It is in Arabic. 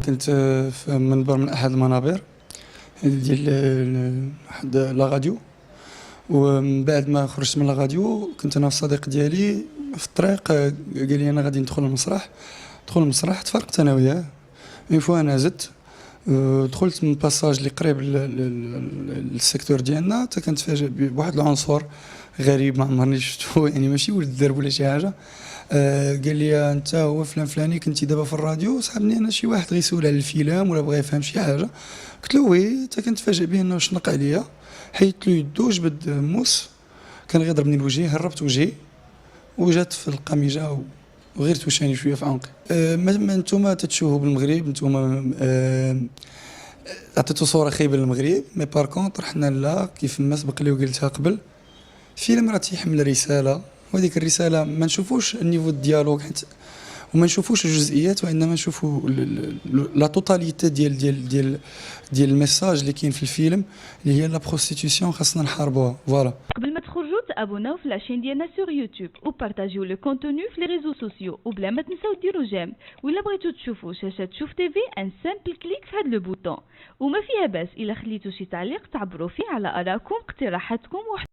كنت في منبر من احد المنابر ديال واحد لا راديو. ومن بعد ما خرجت من لا راديو كنت انا والصديق ديالي في الطريق، قال لي انا غادي ندخل المسرح. تفرقت انا وياه. اون فوا انا زدت دخلت من باساج اللي قريب للسيكتور ديالنا، حتى كنتفاجئ بواحد العنصر غريب ما عمرني شفتو، يعني ماشي ولد الدرب ولا شي حاجه. قال لي انت هو فلان فلاني كنتي دابا في الراديو، صاحبني انا شي واحد غيسول على الفيلم ولا بغى يفهم شي حاجه. قلت له وي، حتى كنتفاجئ به انه شنق عليا. حيت له يدو جبد موس، كان غيضربني الوجه، هربت وجهي وجات في القميجه وغير توشاني شويه في عنقي. ما نتوما تتشوفوا بالمغرب، نتوما عطيتو صوره خايبه للمغرب، مي بار كونطر حنا لا، كيف ما سبق لي وقلتها قبل، فيلم راه تيحمل رساله، وهذيك الرساله ما نشوفوش النيفو ديالوغ حيت، وما نشوفوش الجزئيات، وانما نشوفوا لا توتاليتي ديال الميساج اللي كاين في الفيلم، اللي هي لا بروستيتيسيون خاصنا نحاربوها. فوالا. قبل ما تخرجوا تابوناو في لاشين ديالنا سور يوتيوب وبارطاجيو لو كونتوني في لي ريزو سوسيو، وبلا ما تنساو ديروا جيم. ولا بغيتو تشوفوا شاشه شوف تيفي، ان سامبل كليك في هذا لو بوطون. وما فيها باس الا خليتو شي تعليق تعبروا فيه على ارائكم، اقتراحاتكم